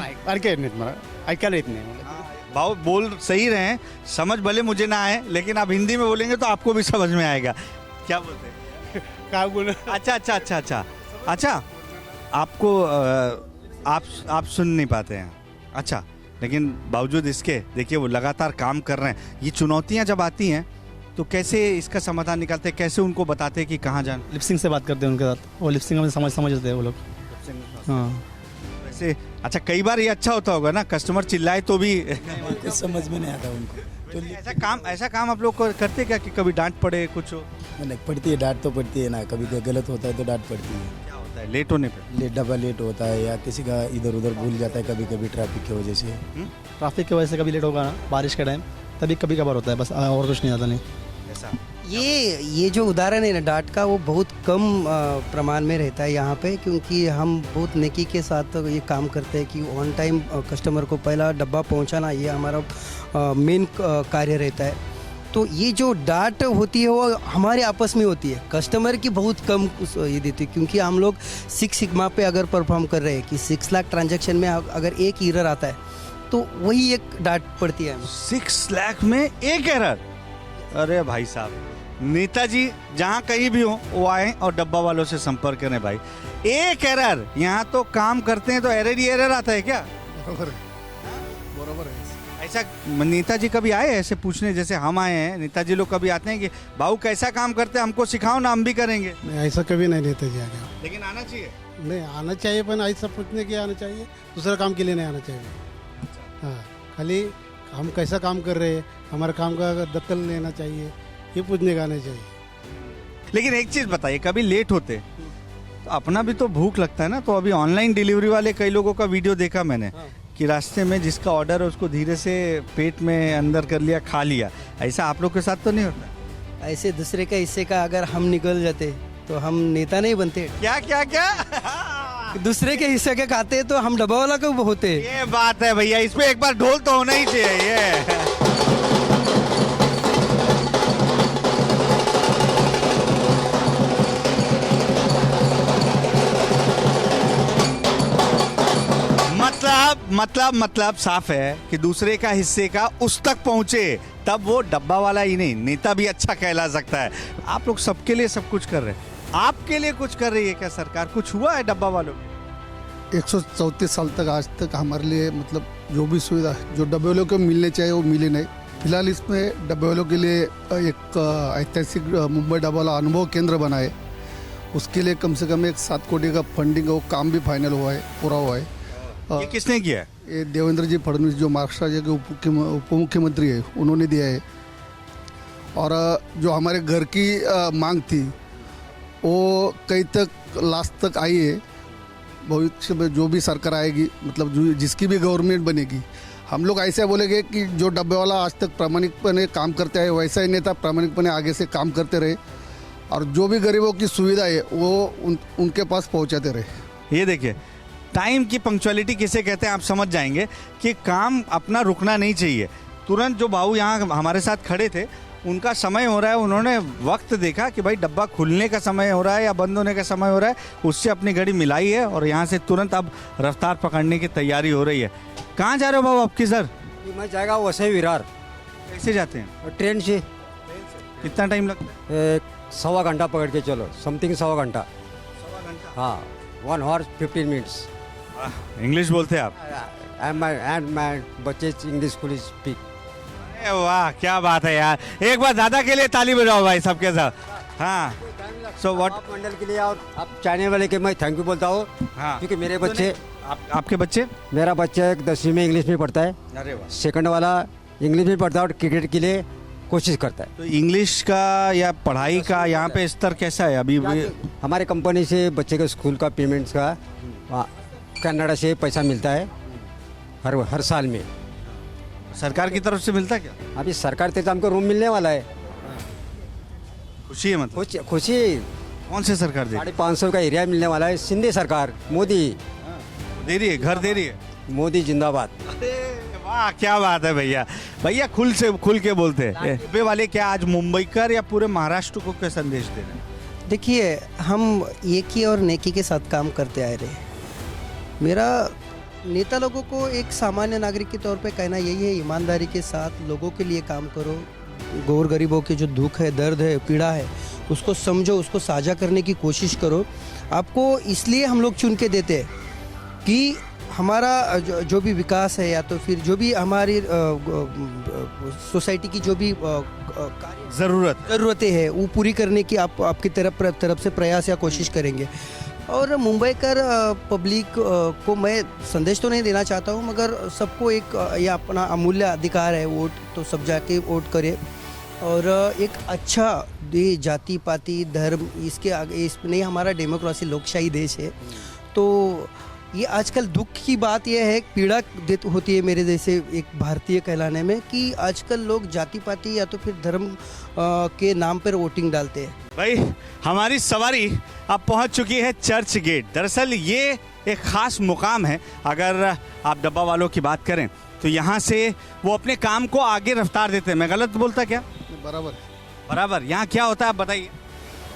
भाव बोल सही रहे हैं, समझ भले मुझे ना आए, लेकिन आप हिंदी में बोलेंगे तो आपको भी समझ में आएगा। क्या बोलते हैं? अच्छा, आपको आप सुन नहीं पाते हैं। अच्छा, लेकिन बावजूद इसके देखिए वो लगातार काम कर रहे हैं। ये चुनौतियां जब आती हैं तो कैसे इसका समाधान निकालते हैं, कैसे उनको बताते हैं कि कहाँ जाना? लिपसिंग से बात करते हैं उनके साथ, वो लिपसिंग में समझते हैं वो लोग। हाँ, वैसे अच्छा, कई बार ये अच्छा होता होगा ना, कस्टमर चिल्लाए तो भी कुछ समझ में नहीं आता उनको। तो ऐसा काम आप लोग करते क्या कि कभी डांट पड़े, कुछ हो? नहीं, पड़ती है, डांट तो पड़ती है ना। कभी गलत होता है तो डांट पड़ती है। क्या होता है लेट होने पे? डब्बा लेट होता है या किसी का इधर उधर भूल जाता है, कभी कभी ट्रैफिक की वजह से। ट्रैफिक की वजह से कभी लेट होगा ना, बारिश के टाइम, तभी कभी कभार होता है, बस और कुछ नहीं आता। नहीं, ऐसा ये जो उदाहरण है ना डांट का, वो बहुत कम प्रमाण में रहता है यहाँ पे, क्योंकि हम बहुत नेकी के साथ ये काम करते हैं कि ऑन टाइम कस्टमर को पहला डब्बा पहुँचाना, ये हमारा मेन कार्य रहता है। तो ये जो डांट होती है वो हमारे आपस में होती है, कस्टमर की बहुत कम ये देती है, क्योंकि हम लोग 6 सिग्मा पे अगर परफॉर्म कर रहे हैं कि 6 लाख ट्रांजैक्शन में अगर एक एरर आता है तो वही एक डांट पड़ती है। 6 लाख में एक एरर? अरे भाई साहब, नेताजी जहाँ कहीं भी हो वो आए और डब्बा वालों से संपर्क करें भाई। एक एरर, यहाँ तो काम करते हैं तो एरर ही एरर आता है क्या? बराबर है, बराबर है। ऐसा नेताजी कभी आए ऐसे पूछने, जैसे हम आए हैं, नेताजी लोग कभी आते हैं कि बाबू कैसा काम करते हैं हमको सिखाओ ना, हम भी करेंगे? नहीं, ऐसा कभी नहीं नेताजी आ गया। लेकिन आना चाहिए। नहीं आना चाहिए, पर ऐसा पूछने के आना चाहिए, दूसरा काम के लिए नहीं आना चाहिए। हाँ, खाली हम कैसा काम कर रहे हैं, हमारे काम का दखल लेना चाहिए, ये पूछने का आना चाहिए। लेकिन एक चीज बताइए, कभी लेट होते तो अपना भी तो भूख लगता है ना। तो अभी ऑनलाइन डिलीवरी वाले कई लोगों का वीडियो देखा मैंने कि रास्ते में जिसका ऑर्डर है उसको धीरे से पेट में अंदर कर लिया, खा लिया। ऐसा आप लोग के साथ तो नहीं होता? ऐसे दूसरे का हिस्से का अगर हम निकल जाते तो हम नेता नहीं बनते। क्या क्या क्या? दूसरे के हिस्से के खाते तो हम डब्बा वाला कब होते? ये बात है भैया, इसमें एक बार ढोल तो होना ही चाहिए। ये मतलब साफ है कि दूसरे का हिस्से का उस तक पहुंचे तब वो डब्बा वाला ही नहीं, नेता भी अच्छा कहला सकता है। आप लोग सबके लिए सब कुछ कर रहे हैं, आपके लिए कुछ कर रही है क्या सरकार? कुछ हुआ है डब्बा वालों? 134 साल तक आज तक हमारे लिए मतलब जो भी सुविधा जो डब्बे वालों को मिलने चाहिए वो मिली नहीं। फिलहाल इसमें डब्बे वालों के लिए एक ऐतिहासिक मुंबई डब्बा वाला अनुभव केंद्र बना है, उसके लिए कम से कम एक 7 कोटी का फंडिंग, वो काम भी फाइनल हुआ है, पूरा हुआ है। ये किसने किया है? ये देवेंद्र जी फडणवीस जो महाराष्ट्र राज्य के उप मुख्यमंत्री है, उन्होंने दिया है। और जो हमारे घर की मांग थी वो कई तक लास्ट तक आई है। भविष्य में जो भी सरकार आएगी, मतलब जो जिसकी भी गवर्नमेंट बनेगी, हम लोग ऐसे बोलेंगे कि जो डब्बे वाला आज तक प्रामाणिकपणे काम करते हैं वैसा ही नेता प्रामाणिकपणे आगे से काम करते रहे, और जो भी गरीबों की सुविधा है वो उनके पास पहुंचाते रहे। ये देखिए, टाइम की पंक्चुअलिटी किसे कहते हैं आप समझ जाएंगे कि काम अपना रुकना नहीं चाहिए। तुरंत जो भाऊ यहाँ हमारे साथ खड़े थे, उनका समय हो रहा है, उन्होंने वक्त देखा कि भाई डब्बा खुलने का समय हो रहा है या बंद होने का समय हो रहा है, उससे अपनी घड़ी मिलाई है और यहाँ से तुरंत अब रफ्तार पकड़ने की तैयारी हो रही है। कहाँ जा रहे हो भाऊ आपकी? सर मैं जाएगा वैसे विरार। कैसे जाते हैं? ट्रेन से। कितना टाइम लगता है? 1.25 घंटा पकड़ के चलो, समथिंग 1.25 घंटा। हाँ, 1 hour 15 minutes। इंग्लिश बोलते हैं आप? एंड माय बच्चे इंग्लिश स्कूल स्पीक। वाह, क्या बात है यार। एक बार दादा के लिए ताली बजाओ भाई सबके साथ। हाँ, सो व्हाट मंडल के लिए और आप चाइना वाले के मैं थैंक यू बोलता हूँ। हाँ, क्योंकि मेरे बच्चे आपके बच्चे? मेरा बच्चा 10वीं में इंग्लिश में पढ़ता है। अरे वाह। सेकंड वाला इंग्लिश में पढ़ता है और क्रिकेट के लिए कोशिश करता है। तो इंग्लिश का या पढ़ाई का यहाँ पे स्तर कैसा है अभी? हमारे कंपनी से बच्चे के स्कूल का पेमेंट्स का कनाडा से पैसा मिलता है हर साल में। सरकार की तरफ से मिलता है क्या? अभी सरकार से तो हमको रूम मिलने वाला है। खुशी है? मतलब खुशी। कौन से सरकार दे? 550 का एरिया मिलने वाला है। शिंदे सरकार, मोदी दे रही है, घर दे रही है। मोदी जिंदाबाद। वाह, क्या बात है भैया। भैया खुल के बोलते हैं। डब्बे वाले क्या आज मुंबईकर या पूरे महाराष्ट्र को क्या संदेश दे रहे हैं? देखिए, हम एक ही और नेकी के साथ काम करते आए रहे। मेरा नेता लोगों को एक सामान्य नागरिक के तौर पे कहना यही है, ईमानदारी के साथ लोगों के लिए काम करो। गौर गरीबों के जो दुख है, दर्द है, पीड़ा है, उसको समझो, उसको साझा करने की कोशिश करो। आपको इसलिए हम लोग चुन के देते हैं कि हमारा जो भी विकास है या तो फिर जो भी हमारी सोसाइटी की जो भी ज़रूरतें हैं वो पूरी करने की आपकी तरफ से प्रयास या कोशिश करेंगे। और मुंबई कर पब्लिक को मैं संदेश तो नहीं देना चाहता हूँ, मगर सबको एक यह अपना अमूल्य अधिकार है वोट, तो सब जाके वोट करे और एक अच्छा जाति पाति धर्म इसके आगे इसमें हमारा डेमोक्रेसी लोकशाही देश है। तो ये आजकल दुख की बात यह है, पीड़ा होती है मेरे जैसे एक भारतीय कहलाने में, कि आजकल लोग जाति पाति या तो फिर धर्म के नाम पर वोटिंग डालते हैं। भाई, हमारी सवारी अब पहुंच चुकी है चर्च गेट। दरअसल ये एक ख़ास मुकाम है। अगर आप डब्बा वालों की बात करें तो यहाँ से वो अपने काम को आगे रफ्तार देते हैं। मैं गलत बोलता क्या? बराबर। बराबर। यहाँ क्या होता है आप बताइए।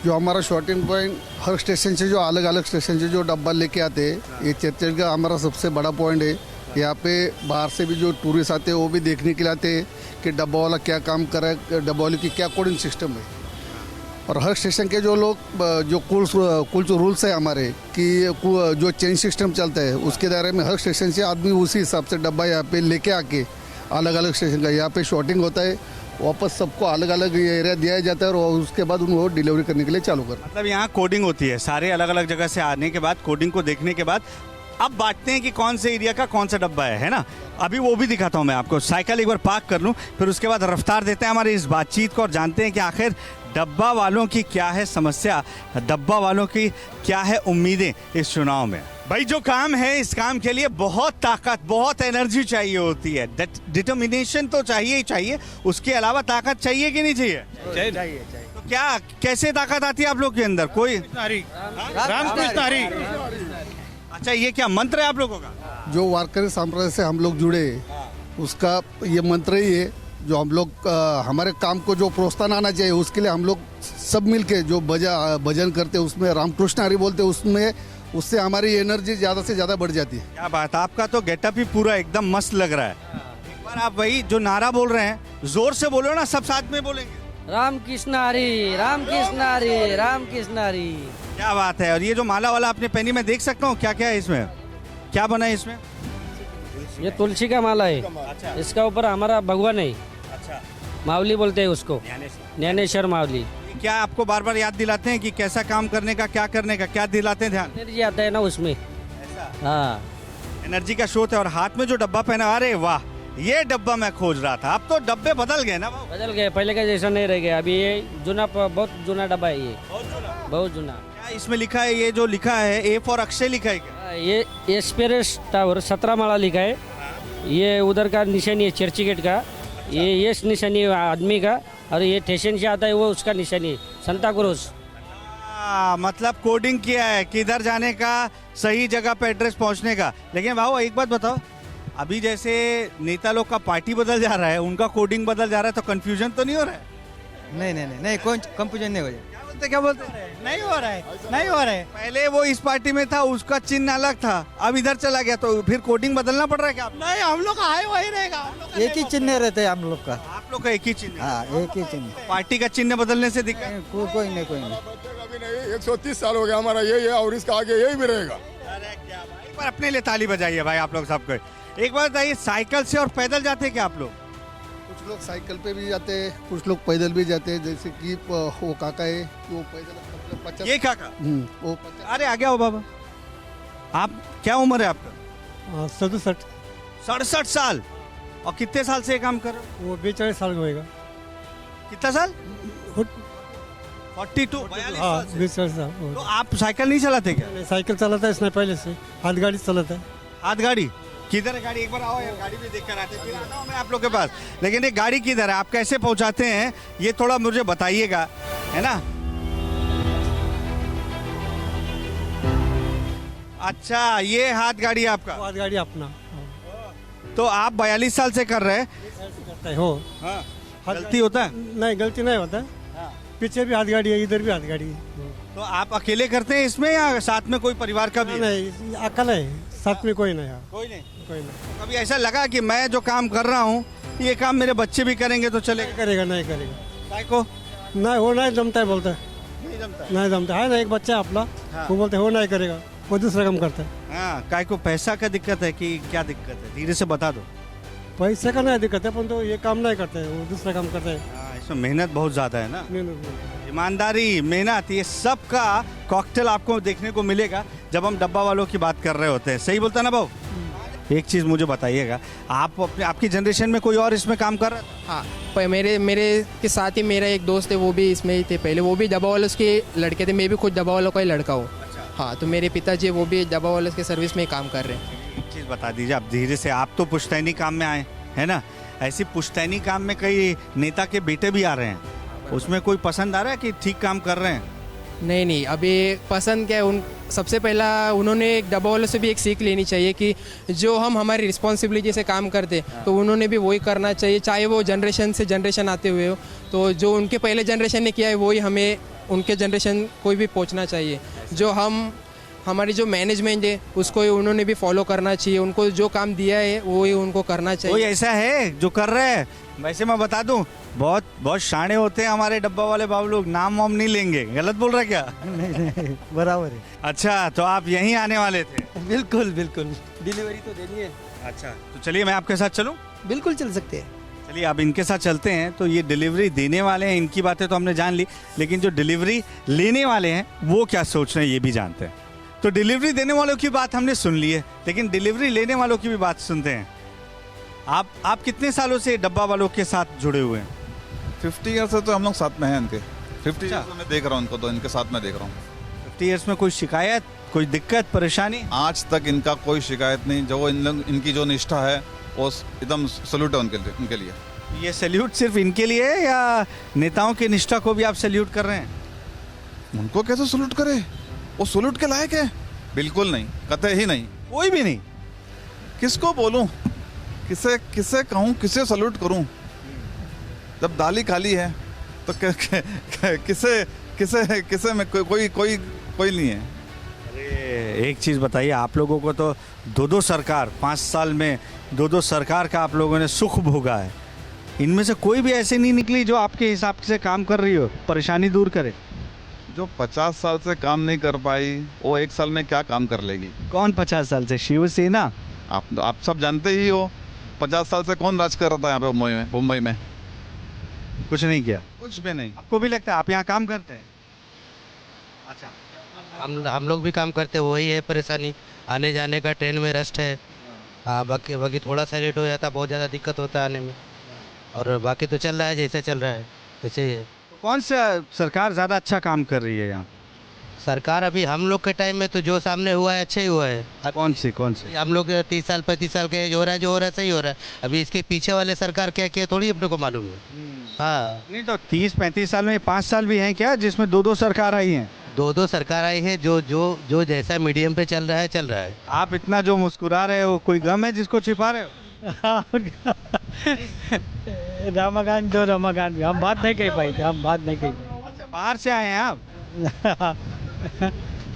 जो हमारा शॉर्टिंग पॉइंट हर स्टेशन से जो अलग अलग स्टेशन से जो डब्बा लेके आते हैं, ये चर्च का हमारा सबसे बड़ा पॉइंट है। यहाँ पे बाहर से भी जो टूरिस्ट आते हैं वो भी देखने के लिए आते हैं कि डब्बा वाला क्या काम कर रहा है, डब्बा वाले की क्या कोडिंग सिस्टम है। और हर स्टेशन के जो लोग जो कुल जो रूल्स है हमारे कि जो चेंज सिस्टम चलता है उसके दायरे में हर स्टेशन से आदमी उसी हिसाब से डब्बा यहाँ पे लेके आके अलग अलग स्टेशन का यहाँ पे शॉर्टिंग होता है, वापस सबको अलग अलग एरिया दिया जाता है और उसके बाद उनको डिलीवरी करने के लिए चालू कर। मतलब यहाँ कोडिंग होती है, सारे अलग अलग जगह से आने के बाद कोडिंग को देखने के बाद अब बांटते हैं कि कौन से एरिया का कौन सा डब्बा है ना। अभी वो भी दिखाता हूँ मैं आपको। साइकिल एक बार पार्क कर लूँ, फिर उसके बाद रफ्तार देते हैं हमारी इस बातचीत को और जानते हैं कि आखिर डब्बा वालों की क्या है समस्या, डब्बा वालों की क्या है उम्मीदें इस चुनाव में। भाई जो काम है इस काम के लिए बहुत ताकत, बहुत एनर्जी चाहिए होती है, डिटर्मिनेशन तो चाहिए ही चाहिए, उसके अलावा ताकत चाहिए कि नहीं चाहिए? चाहिए। तो क्या कैसे ताकत आती है आप लोग के अंदर? कोई रामकृष्ण हरी। अच्छा, ये क्या मंत्र है आप लोगों का? जो वारकरी संप्रदाय से हम लोग जुड़े उसका ये मंत्र ही है। जो हम लोग हमारे काम को जो प्रोत्साहन आना चाहिए उसके लिए हम लोग सब मिलके जो भजन करते उसमें रामकृष्ण हरि बोलते उसमें, उससे हमारी एनर्जी ज़्यादा से ज़्यादा बढ़ जाती है। क्या बात, आपका तो गेटअप ही पूरा एकदम मस्त लग रहा है। एक बार आप वही जो नारा बोल रहे हैं जोर से बोलो ना, सब साथ में बोलेंगे। राम कृष्ण हरी, राम कृष्ण हरी, राम कृष्ण हरी। क्या बात है। और ये जो माला वाला आपने पहनी, मैं देख सकता हूँ क्या क्या है इसमें, क्या बना है इसमें? ये तुलसी का माला है। इसका ऊपर हमारा भगवान है। अच्छा, मावली बोलते हैं उसको, ज्ञानेश्वर मावली। क्या आपको बार बार याद दिलाते हैं कि कैसा काम करने का, क्या करने का, क्या दिलाते हैं ध्यान? एनर्जी आता है ना उसमें। हाँ, एनर्जी का स्रोत है। और हाथ में जो डब्बा पहना, अरे वाह, ये डब्बा मैं खोज रहा था। अब तो डब्बे बदल गए ना, बदल गए, पहले का जैसा नहीं रह गया। अभी ये बहुत जुना डब्बा है, ये बहुत जुना। क्या इसमें लिखा है? ये जो लिखा है ए फॉर अक्षय लिखा है क्या? ये एस्पेरस टावर 17 माला लिखा है। ये उधर का निशानी है चर्च गेट का, ये निशानी है आदमी का, और ये स्टेशन से आता है वो उसका निशानी संता क्रूज। मतलब कोडिंग किया है किधर जाने का, सही जगह पे एड्रेस पहुंचने का। लेकिन भाऊ एक बात बताओ, अभी जैसे नेता लोग का पार्टी बदल जा रहा है, उनका कोडिंग बदल जा रहा है, तो कंफ्यूजन तो नहीं हो रहा है? नहीं कोई कंफ्यूजन नहीं हो जाए। क्या बोलते नहीं हो रहा है, नहीं हो रहा है। पहले वो इस पार्टी में था, उसका चिन्ह अलग था, अब इधर चला गया, तो फिर कोडिंग बदलना पड़ रहा है क्या? नहीं, हम लोग का है वही रहेगा। एक ही चिन्ह रहते हैं हम लोग का। आप लोग का एक ही चिन्ह? हाँ, एक ही चिन्ह। पार्टी का चिन्ह बदलने से दिक्कत? कोई नहीं। 130 साल हो गया हमारा यही है और इसका आगे यही भी रहेगा। अरे क्या भाई, एक बार अपने लिए ताली बजाइए भाई आप लोग सबको। एक बार बताइए, साइकिल से और पैदल जाते हैं क्या आप लोग? कुछ लोग साइकिल पे भी जाते हैं, कुछ लोग पैदल भी जाते हैं। जैसे कि वो काका है वो पैदल 50। ये काका? वो 50। अरे आ गया हो बाबा। आप क्या उम्र है आपका? 67 साल। और कितने साल से ये काम कर रहे हो? वो 42 साल का होगा। कितना साल? 42 हाँ, 42 साल। तो आप साइकिल नहीं चलाते क्या? साइकिल चलाता है इसने पहले से, हाथ गाड़ी चलाता है। हाथ गाड़ी? किधर है गाड़ी? एक बार आओ यार, गाड़ी भी देख कर आते हैं, फिर आता हूँ मैं आप लोग के पास। लेकिन ये गाड़ी किधर है, आप कैसे पहुंचाते हैं, ये थोड़ा मुझे बताइएगा, है ना? अच्छा, ये हाथ गाड़ी आपका? हाथ गाड़ी अपना। तो आप 42 साल से कर रहे हैं? हो। हाँ। गलती होता है? नहीं, गलती नहीं होता। पीछे भी हाथ गाड़ी है, इधर भी हाथ गाड़ी है। तो आप अकेले करते हैं इसमें या साथ में कोई परिवार का भी? नहीं, अकेले है, साथ में कोई नहीं। कोई नहीं? कोई नहीं। कभी ऐसा लगा कि मैं जो काम कर रहा हूँ ये काम मेरे बच्चे भी करेंगे तो चलेगा? करेगा नहीं करेगा। काय को? नहीं, वो नहीं जमता है, बोलता है नहीं जमता। नहीं जमता है ना। एक बच्चा अपना, वो बोलते है वो नहीं करेगा, वो दूसरा काम करता है। हाँ, काय को पैसा का दिक्कत है कि क्या दिक्कत है? धीरे से बता दो। पैसे का नहीं दिक्कत है, परंतु ये काम नहीं करते, वो दूसरा काम करते हैं। हाँ, इसमें मेहनत बहुत ज्यादा है ना। नहीं। ईमानदारी, मेहनत, ये सब का कॉकटेल आपको देखने को मिलेगा जब हम डब्बा वालों की बात कर रहे होते हैं। सही बोलता ना भाऊ? एक चीज मुझे बताइएगा, आप आपकी जनरेशन में कोई और इसमें काम कर रहा था? हाँ, मेरे के साथ ही मेरा एक दोस्त है, वो भी इसमें ही थे पहले। वो भी डब्बा वालों के लड़के थे, मैं भी खुद डब्बा वालों का ही लड़का हूँ। हाँ, तो मेरे पिताजी वो भी डब्बा वालों के सर्विस में काम कर रहे हैं। एक चीज बता दीजिए आप धीरे से, आप तो पुश्तैनी काम में आए है ना, ऐसी पुश्तैनी काम में कई नेता के बेटे भी आ रहे हैं, उसमें कोई पसंद आ रहा है कि ठीक काम कर रहे हैं? नहीं, अभी पसंद क्या है, सबसे पहला उन्होंने एक डब्बा वालों से भी एक सीख लेनी चाहिए कि जो हम हमारी रिस्पॉन्सिबिलिटी से काम करते तो उन्होंने भी वही करना चाहिए, चाहे वो जनरेशन से जनरेशन आते हुए हो। तो जो उनके पहले जनरेशन ने किया है वही हमें उनके जनरेशन को भी पहुंचना चाहिए। जो हमारी जो मैनेजमेंट है उसको उन्होंने भी फॉलो करना चाहिए, उनको जो काम दिया है वही उनको करना चाहिए। कोई ऐसा है जो कर रहे हैं? वैसे मैं बता दूं, बहुत शाणे होते हैं हमारे डब्बा वाले बाबू लोग, नाम वाम नहीं लेंगे। गलत बोल रहा क्या? नहीं बराबर है। अच्छा, तो आप यहीं आने वाले थे? बिल्कुल बिल्कुल, डिलीवरी तो देनी है। अच्छा, तो चलिए मैं आपके साथ चलूं? बिल्कुल चल सकते हैं। चलिए आप इनके साथ चलते हैं। तो ये डिलीवरी देने वाले हैं, इनकी बातें तो हमने जान ली, लेकिन जो डिलीवरी लेने वाले हैं वो क्या सोच रहे हैं ये भी जानते हैं। तो डिलीवरी देने वालों की बात हमने सुन ली है, लेकिन डिलीवरी लेने वालों की भी बात सुनते हैं। आप कितने सालों से डब्बा वालों के साथ जुड़े हुए हैं? 50 ईयर्स से तो हम लोग साथ में हैं इनके। 50 ईयर्स में देख रहा हूँ इनको, तो इनके साथ में देख रहा हूँ। 50 ईयर्स में कोई शिकायत, कोई दिक्कत, परेशानी? आज तक इनका कोई शिकायत नहीं। जो इनकी जो निष्ठा है वो एकदम सैल्यूट है उनके लिए। ये सैल्यूट सिर्फ इनके लिए है या नेताओं की निष्ठा को भी आप सैल्यूट कर रहे हैं? उनको कैसे सैल्यूट करे? वो सैल्यूट के लायक है? बिल्कुल नहीं, कतई ही नहीं। कोई भी नहीं। किसको बोलूं, किसे कहूं, किसे सैल्यूट करूं? जब दाली खाली है तो किसे में कोई नहीं है। अरे एक चीज़ बताइए, आप लोगों को तो दो सरकार, 5 साल में दो सरकार का आप लोगों ने सुख भोगा है। इनमें से कोई भी ऐसे नहीं निकली जो आपके हिसाब से काम कर रही हो, परेशानी दूर करे? जो 50 साल से काम नहीं कर पाई वो 1 साल में क्या काम कर लेगी? कौन 50 साल से? शिवसेना। आप सब जानते ही हो 50 साल से कौन राज कर रहा था यहाँ पे मुंबई में? कुछ नहीं किया। कुछ भी नहीं। आपको भी लगता है आप यहाँ काम करते हैं? हम लोग भी काम करते हैं, वही है परेशानी, आने जाने का, ट्रेन में रस्ट है। हाँ, बाकी थोड़ा सा लेट हो जाता, बहुत ज़्यादा दिक्कत होता है आने में, और बाकी तो चल रहा है जैसे चल रहा है वैसे ही है। कौन सा सरकार ज़्यादा अच्छा काम कर रही है यहाँ? सरकार अभी हम लोग के टाइम में तो जो सामने हुआ है अच्छा ही हुआ है। कौन सी? हम लोग 30 साल 35 साल के जो हो रहा है, सही हो रहा है। अभी इसके पीछे वाले सरकार क्या किया थोड़ी अपने को मालूम है। हाँ, नहीं तो 30-35 साल में 5 साल भी हैं क्या जिसमें 2 सरकार आई हैं? 2 सरकार आई है, जो जैसा मीडियम पे चल रहा है। आप इतना जो मुस्कुरा रहे हो, कोई गम है जिसको छिपा रहे हो? रमाकांत हम बात नहीं कर पाए थे, बाहर से आए हैं आप?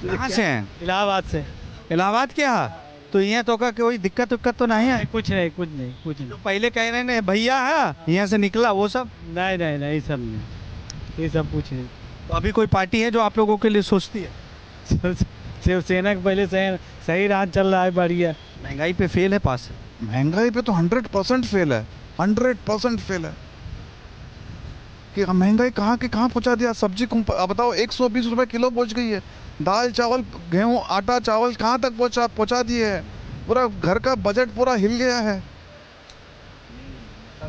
कहाँ से हैं? इलाहाबाद से। इलाहाबाद क्या? तो यहाँ तो का कोई दिक्कत तो नहीं है? कुछ नहीं। तो पहले कह रहे हैं भैया है यहाँ से निकला, वो सब नहीं सब नहीं, ये सब कुछ नहीं। तो अभी कोई पार्टी है जो आप लोगों के लिए सोचती है? शिवसेना के पहले सही राह चल रहा है, बढ़िया। महंगाई पे फेल है पास? महंगाई पे तो 100% फेल है, 100% फेल है। कि महंगाई कहाँ के कहाँ पहुँचा दिया। सब्जी को बताओ 120 रुपए किलो पहुँच गई है। दाल चावल गेहूँ आटा चावल कहाँ तक पहुँचा दिए है। पूरा घर का बजट पूरा हिल गया है।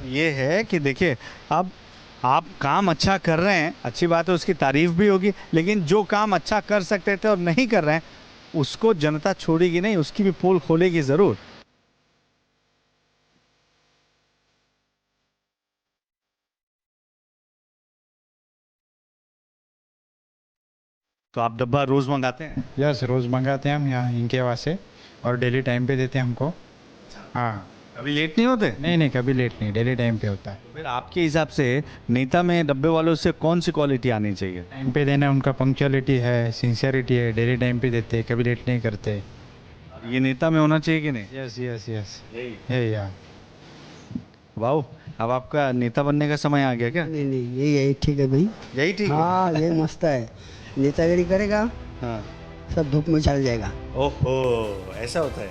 ये है कि देखिए, अब आप काम अच्छा कर रहे हैं, अच्छी बात है, उसकी तारीफ भी होगी, लेकिन जो काम अच्छा कर सकते थे और नहीं कर रहे हैं उसको जनता छोड़ेगी नहीं, उसकी भी पोल खोलेगी ज़रूर। तो आप डब्बा रोज़ मंगाते हैं? यस, रोज़ मंगाते हैं हम यहाँ इनके वहाँ से, और डेली टाइम पे देते हैं हमको। हाँ, कभी लेट नहीं होते? नहीं, कभी लेट नहीं, डेली टाइम पे होता है। फिर आपके हिसाब से नेता में डब्बे वालों से कौन सी क्वालिटी आनी चाहिए? टाइम पे देना, उनका पंक्चुअलिटी है, सिंसियरिटी है, डेली टाइम पे देते हैं, कभी लेट नहीं करते। ये नेता में होना चाहिए कि नहीं? यस यही यार। वाह, अब आपका नेता बनने का समय आ गया क्या? नहीं, यही ठीक है भाई, यही ठीक है। हाँ, ये मस्त है। नेतागिरी करेगा, हाँ, सब धूप में चल जाएगा। ओहो, ऐसा होता है।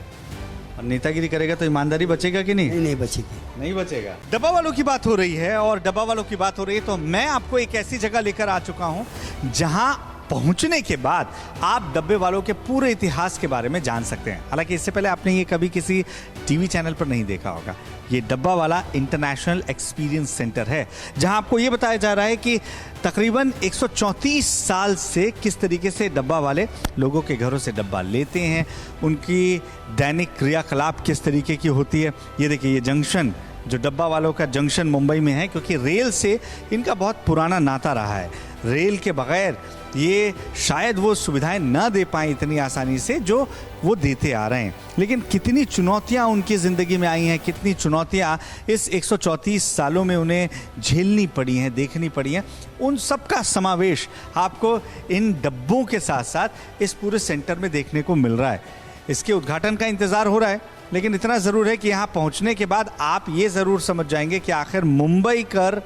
और नेतागिरी करेगा तो ईमानदारी बचेगा कि नहीं? नहीं बचेगी। नहीं बचेगा। डब्बा वालों की बात हो रही है, और डब्बा वालों की बात हो रही है तो मैं आपको एक ऐसी जगह लेकर आ चुका हूं जहां पहुंचने के बाद आप डब्बे वालों के पूरे इतिहास के बारे में जान सकते हैं। हालांकि इससे पहले आपने ये कभी किसी टीवी चैनल पर नहीं देखा होगा। ये डब्बा वाला इंटरनेशनल एक्सपीरियंस सेंटर है, जहां आपको ये बताया जा रहा है कि तकरीबन 134 साल से किस तरीके से डब्बा वाले लोगों के घरों से डब्बा लेते हैं, उनकी दैनिक क्रियाकलाप किस तरीके की होती है। ये देखिए, ये जंक्शन, जो डब्बा वालों का जंक्शन मुंबई में है, क्योंकि रेल से इनका बहुत पुराना नाता रहा है। रेल के बगैर ये शायद वो सुविधाएं ना दे पाएं इतनी आसानी से जो वो देते आ रहे हैं। लेकिन कितनी चुनौतियां उनकी ज़िंदगी में आई हैं, कितनी चुनौतियां इस 134 सालों में उन्हें झेलनी पड़ी हैं, देखनी पड़ी हैं, उन सब का समावेश आपको इन डब्बों के साथ साथ इस पूरे सेंटर में देखने को मिल रहा है। इसके उद्घाटन का इंतज़ार हो रहा है, लेकिन इतना ज़रूर है कि यहाँ पहुँचने के बाद आप ये ज़रूर समझ जाएंगे कि आखिर मुंबई कर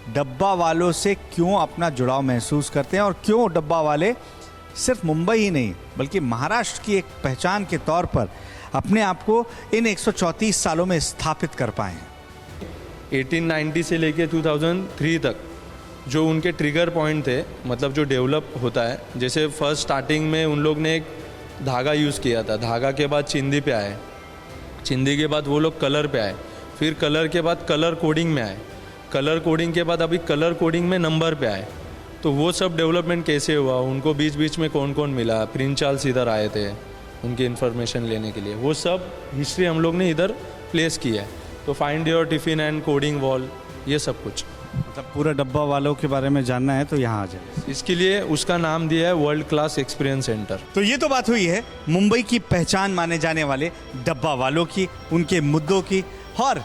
डब्बा वालों से क्यों अपना जुड़ाव महसूस करते हैं और क्यों डब्बा वाले सिर्फ मुंबई ही नहीं बल्कि महाराष्ट्र की एक पहचान के तौर पर अपने आप को इन 134 सालों में स्थापित कर पाए हैं। 1890 से लेके 2003 तक जो उनके ट्रिगर पॉइंट थे, मतलब जो डेवलप होता है, जैसे फर्स्ट स्टार्टिंग में उन लोग ने एक धागा यूज़ किया था, धागा के बाद चिंदी पे आए, चिंदी के बाद वो लोग कलर पे आए, फिर कलर के बाद कलर कोडिंग में आए, कलर कोडिंग के बाद अभी कलर कोडिंग में नंबर पे आए। तो वो सब डेवलपमेंट कैसे हुआ, उनको बीच बीच में कौन कौन मिला, प्रिंस चार्ल्स इधर आए थे उनकी इन्फॉर्मेशन लेने के लिए, वो सब हिस्ट्री हम लोग ने इधर प्लेस की है। तो find your tiffin and coding wall, ये सब कुछ, मतलब पूरा डब्बा वालों के बारे में जानना है तो यहाँ आ जाए। इसके लिए उसका नाम दिया है वर्ल्ड क्लास एक्सपीरियंस सेंटर। तो ये तो बात हुई है मुंबई की पहचान माने जाने वाले डब्बा वालों की, उनके मुद्दों की, और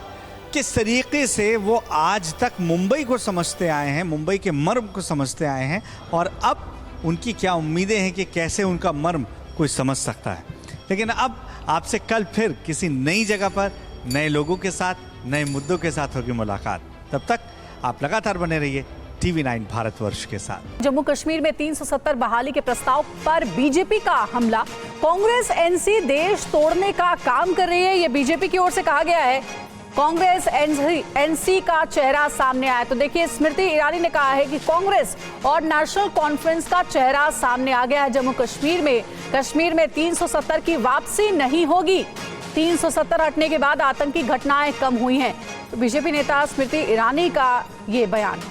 किस तरीके से वो आज तक मुंबई को समझते आए हैं, मुंबई के मर्म को समझते आए हैं, और अब उनकी क्या उम्मीदें हैं कि कैसे उनका मर्म कोई समझ सकता है। लेकिन अब आपसे कल फिर किसी नई जगह पर नए लोगों के साथ, नए मुद्दों के साथ होगी मुलाकात। तब तक आप लगातार बने रहिए TV9 भारतवर्ष के साथ। जम्मू कश्मीर में 370 बहाली के प्रस्ताव पर बीजेपी का हमला। कांग्रेस एनसी देश तोड़ने का काम कर रही है, ये बीजेपी की ओर से कहा गया है। कांग्रेस एनसी का चेहरा सामने आया। तो देखिए, स्मृति ईरानी ने कहा है कि कांग्रेस और नेशनल कॉन्फ्रेंस का चेहरा सामने आ गया है। जम्मू कश्मीर में 370 की वापसी नहीं होगी। 370 हटने के बाद आतंकी घटनाएं कम हुई हैं। तो बीजेपी नेता स्मृति ईरानी का ये बयान।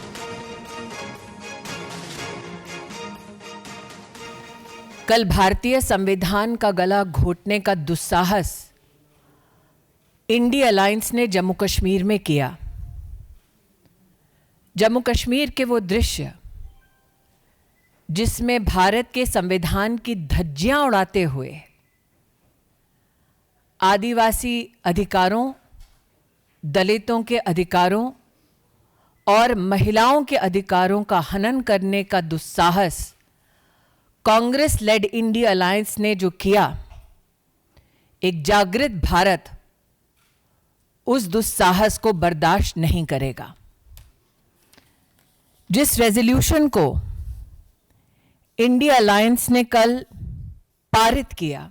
कल भारतीय संविधान का गला घोटने का दुस्साहस इंडिया अलायंस ने जम्मू कश्मीर में किया। जम्मू कश्मीर के वो दृश्य जिसमें भारत के संविधान की धज्जियां उड़ाते हुए आदिवासी अधिकारों, दलितों के अधिकारों और महिलाओं के अधिकारों का हनन करने का दुस्साहस कांग्रेस लेड इंडिया अलायंस ने जो किया, एक जागृत भारत उस दुस्साहस को बर्दाश्त नहीं करेगा। जिस रेजोल्यूशन को इंडिया अलायंस ने कल पारित किया,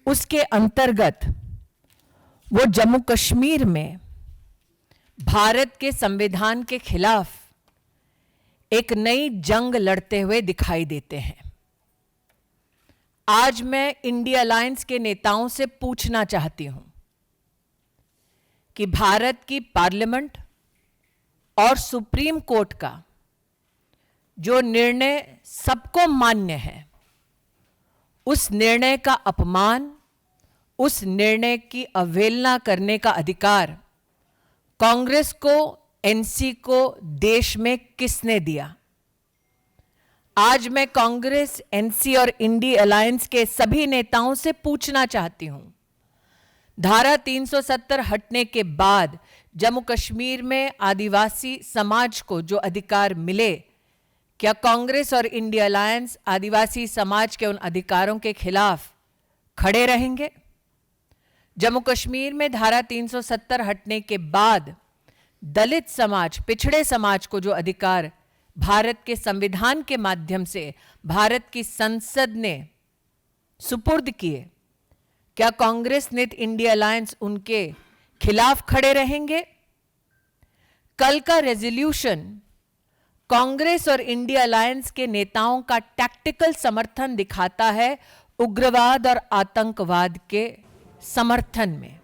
उसके अंतर्गत वो जम्मू कश्मीर में भारत के संविधान के खिलाफ एक नई जंग लड़ते हुए दिखाई देते हैं। आज मैं इंडिया अलायंस के नेताओं से पूछना चाहती हूं कि भारत की पार्लियामेंट और सुप्रीम कोर्ट का जो निर्णय सबको मान्य है, उस निर्णय का अपमान, उस निर्णय की अवहेलना करने का अधिकार कांग्रेस को, एनसी को देश में किसने दिया? आज मैं कांग्रेस, एनसी और इंडिया अलायंस के सभी नेताओं से पूछना चाहती हूं, धारा 370 हटने के बाद जम्मू कश्मीर में आदिवासी समाज को जो अधिकार मिले, क्या कांग्रेस और इंडिया अलायंस आदिवासी समाज के उन अधिकारों के खिलाफ खड़े रहेंगे? जम्मू कश्मीर में धारा 370 हटने के बाद दलित समाज, पिछड़े समाज को जो अधिकार भारत के संविधान के माध्यम से भारत की संसद ने सुपुर्द किए, क्या कांग्रेस नेत इंडिया अलायंस उनके खिलाफ खड़े रहेंगे? कल का रेजोल्यूशन कांग्रेस और इंडिया अलायंस के नेताओं का टैक्टिकल समर्थन दिखाता है उग्रवाद और आतंकवाद के समर्थन में।